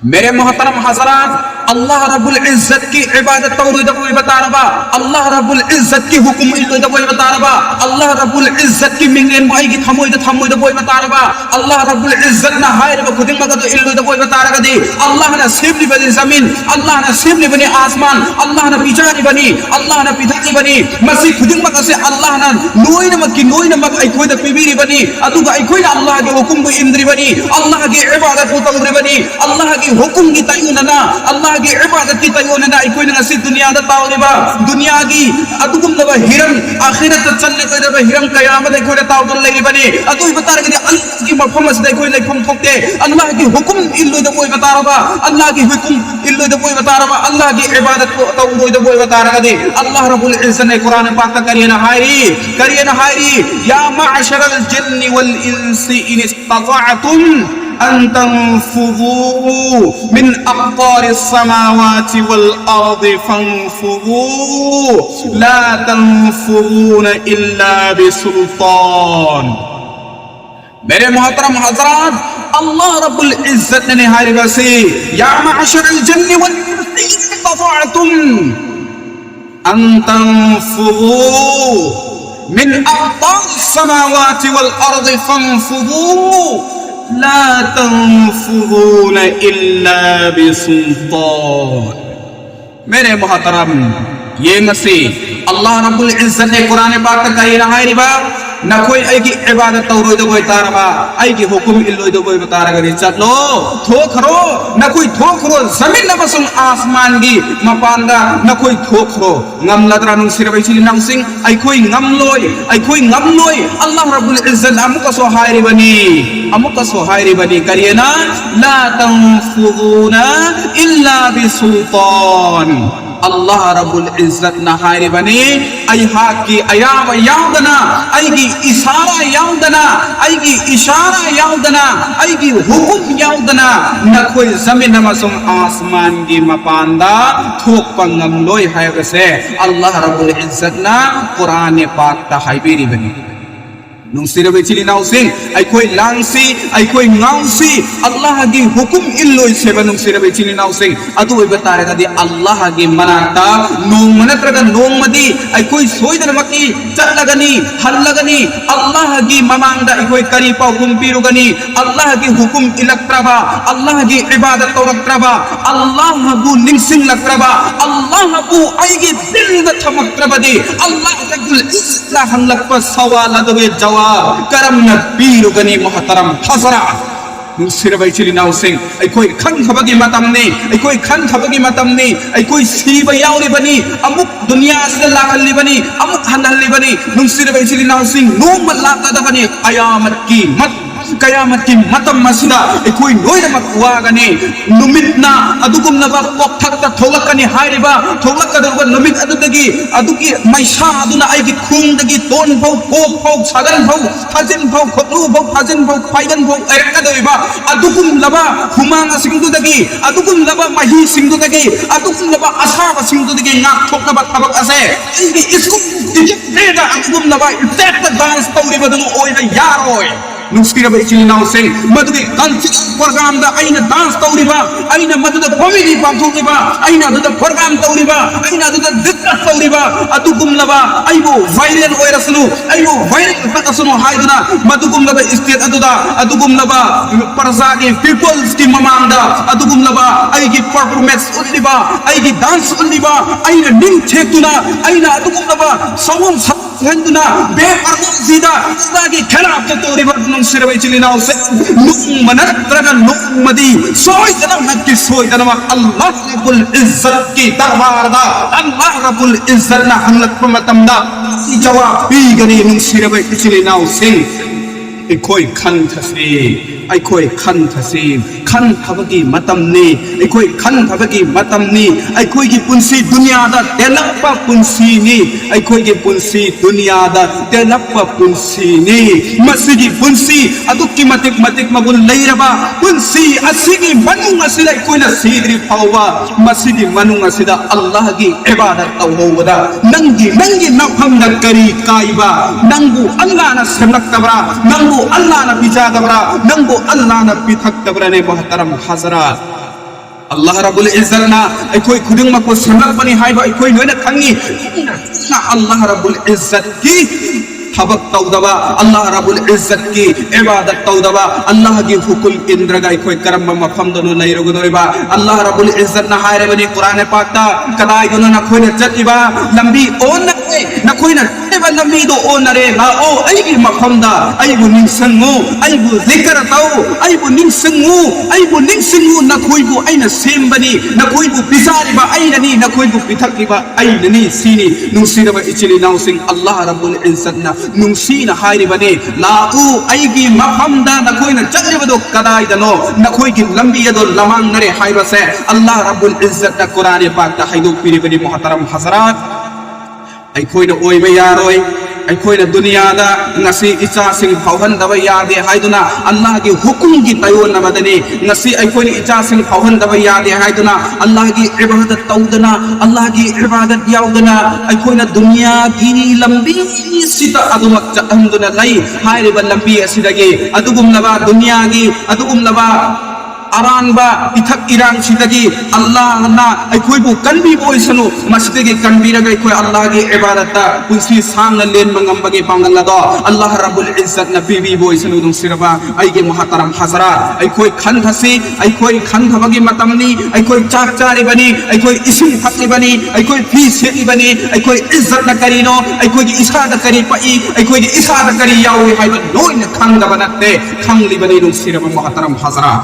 मेरे मोहतरम हजरात, अल्लाह रब्बुल इज्जत की इबादत तौहीद को बता रहा, अल्लाह रब्बुल इज्जत की हुक्म इल्लो को बता रहा, अल्लाह रब्बुल इज्जत की मिंगेन बाई की थमोइद को बता रहा, अल्लाह रब्बुल इज्जत ना हायर व खुदिंग मगद इल्लो को बता रहा दी। अल्लाह ने सिबली बनी जमीन, अल्लाह ने सिबली बनी आसमान, अल्लाह ने पिजानी बनी, अल्लाह ने पिधानी बनी, मसी खुदिंग मगद से अल्लाह ने नोई नमक आई कोई पिबीरी बनी, अदुगा आई कोई अल्लाह के हुक्म को इंद्री बनी, अल्लाह की इबादत को तौहीद बनी, अल्लाह की हुक्म की तयना, अल्लाह की इबादत की तयना कोई नसी दुनिया दा तावरिबा, दुनिया की अदुकुम दबा हिरम आखिरत चलने को दबा हिरम कयामत कोई तावदल लगी बनी, अदु बता रहे अल्लाह की मफहम से कोई लेखम ठोकते, अल्लाह की हुक्म इल्लो द कोई बता रहा, अल्लाह की हुक्म इल्लो द कोई बता रहा, अल्लाह की इबादत को तौहीद कोई बता रहा दे। अल्लाह रब्बुल इज्जत ने कुरान पाक करिए ना हायरी या माशरल जिन्नि वल इंसी इन इस्तताअतुम अन तंफुज़ू मिन अक़तारिस समावाति वल अर्दि फंफुज़ू ला तंफुज़ून इल्ला बिसुल्तान। मेरे मोहतरम हजरात, अल्लाह रब्बुल इज्जत ने निहायत वसी या माशरल जिन्नि वल इंसी इस्तताअतुम अन तंफुज़ू मिन अक़तारिस समावाति वल अर्दि फंफुज़ू ला तंफुज़ून इल्ला बिसुल्तान। मेरे मोहतरम, ये मसीह अल्लाह रब्बुल इज्जत ने कुरान पाक का ये रहा रिबा न कोई आई की इबादत तौहीद को बता रहा, आई की हुक्म इल्लो को बता रहा गरी चलो थोखरो न कोई थोखरो जमीन न बसुम आसमान की मपांदा न कोई थोखरो ngam ladranung sirbai chili nang sing ai कोई ngam loi अल्लाह रब्बुल इज्जत अमुका सोहायरी बनी करिए ना ला तंफुज़ूना इल्ला बिसुल्तान। अल्लाह रब्बुल इज्जत ना हायरी बनी आई हाथ की अयाम यादना आई की इशारा यादना आई की इशारा यादना आई की हुक्म यादना न कोई जमीन मसुम आसमान की मपांदा थोक पंगम लोई है वैसे अल्लाह रब्बुल इज्जत ना कुरान पाक ता हायबेरी बनी नुसिर बेचिली नाउसिंग आई कोई लांसी आई कोई गाउसी अल्लाह की हुक्म इल्लो से नुसिर बेचिली नाउसिंग अदु वे बता रहा दी अल्लाह की मनाता नोंग मनत्रगा नोंग मदी आई कोई सोइदर मकी चलगनी हल्लगनी अल्लाह की ममांगदा आई कोई करी पा हुक्म पीरुगनी अल्लाह की हुक्म इलक्त्रबा अल्लाह की इबादत तौरक्त्रबा अल्लाह बु निंसिंग लक्त्रबा अल्लाह बु आई की दिल द थमक्त्रबा दी अल्लाह रब्बुल इज्जत हंलक पर सवाल दवे जवाब करम न पीरु गनी मोहतरम हजरा नुसिर बैचिली नाउसिंग आई कोई खन खबगी मतम ने आई कोई खन खबगी मतम ने आई कोई सीब यावरी बनी अमुक दुनिया से लाखली बनी अमुक हनली बनी नुसिर बैचिली नाउसिंग नोम लाका दबनी कयामत की मतम मसिदा कोई नोइद मत वागने नुमितना अदुकुम नबा कोथक थोलकनी हायरिबा थोलकदब नुमित अदुदगी अदुकी मैसा अदुना आइगी खुंदगी तोन भौ कोक भौ सगन भौ फाजिन भौ खोलु भौ फाजिन भौ फाइगन भौ एरकदोइबा अदुकुम नबा हुमांगा सिंगदुदगी अदुकुम नबा मही सिंगदुदगी अदुकुम नबा असाब सिंगदुदगी नाक ठोकनबा थबक असे आइगी इसको दिजेदा अदुकुम नबा इतेक डांस तौरी बदनु ओइदा यारोय नुस्किर बेचिली नाउसिंग मधुगे कल्चर प्रोग्राम दा आइना डांस तौरीबा आइना मधुदा कॉमेडी पाथोगेबा आइना दुदा प्रोग्राम तौरीबा आइना दुदा दिक्कत तौरीबा अदुकुम लबा आइबो वायरल ओइरसनु आइबो वायरल फतसनु हाइदना मधुकुम लबा स्टेट अदुकुम लबा परजा के पीपल्स की ममांदा अदुकुम लबा आई की परफॉर्मेंस उल्लिबा आई की डांस उल्लिबा आइना निंग छेतुना आइना अदुकुम लबा साउंड हंदुना बेपरवाजीदा इसकी खिलाफ तौरीबा नुसिर बैचिली नाउसे नुम मनत्रगा नुम मदी सोई जन्म नक्की सोई जन्म अल्लाह रब्बुल इज्जत की दरबार दा अल्लाह रब्बुल इज्जत ना हंलक मतम दा जवाब पी गनी नुसिर बैचिली नाउसे आई कोई खन थसे खन थबगी मतम ने आई कोई खन थबगी मतम ने आई कोई की पुंसी दुनिया दा तेलप्पा पुंसी ने आई कोई की पुंसी दुनिया दा तेलप्पा पुंसी ने मस्जिदी पुंसी अदुक्की मतिक मगुल लैरबा पुंसी असिगी मनुंग असिदा कोई न सीदरी फावा मस्जिदी मनुंग असिदा अल्लाह की इबादत तौहोदा नंगी नफम न करी काइबा नंगु अल्लाह न समक तबरा नंगु अल्लाह न पिजा तबरा नंगु अल्लाह न पिथक तबरा ने मोहतरम हजरात Allah Rabbul Izzatna akhoi khudung mako samrakpani haiba akhoi loina khangi na Allah Rabbul Izzat ki habak tawdaba Allah Rabbul Izzat ki ibadat tawdaba Allah ki hukum indraga akhoi karam mafhamdonu nairogodoiba Allah Rabbul Izzat na haire bani Quran pak ta kadai gono na khoi na chatiba lambi on na khoi na ba lambi do onare na o ai gi mafhamda ai bu ningsangu ai bu zikra tau ai bu ningsangu na khoi bu aina sembani na khoi bu bisari ba aina ni na khoi bu pithaki ba aina ni sini nungsira ba ichili naw sing Allah Rabbul Izzat na nungsina hairi bani la u ai gi mafhamda na khoi na chaliba do kadai dano na khoi gi lambi do lamang nare haiba se Allah Rabbul Izzat na Quran pak ta haidu piri bani muhtaram hazarat ai khoi na oi ba yaroi ai khoi na dunia da ngasi icha sing phauhan da ba yade haiduna Allah gi hukum gi tayon na madani ngasi ai khoi ni icha sing phauhan da ba yade haiduna Allah gi ibadat taudana Allah gi ibadat yaudana ai khoi na dunia gi lambi sita adumak chahanduna lai haire ba lambi asidagi adugum laba dunia gi adugum laba aranba ithak irang sidagi Allah na akhoi bu kanbi boisanu masdegi kanbira ga akhoi Allah gi ibadata kunsi sang len mangam bagi pangala do Allah Rabbul Izzat na bibi boisanu dong siraba aige muhtaram hazarat akhoi khan thasi akhoi khan thabagi matamni akhoi chak chari bani akhoi isim phakli bani akhoi fi seti bani akhoi izzat na karino akhoi gi isa da kari pai akhoi gi isa da kari yawi haiba loin khang da banatte khangli bani dong siraba muhtaram hazarat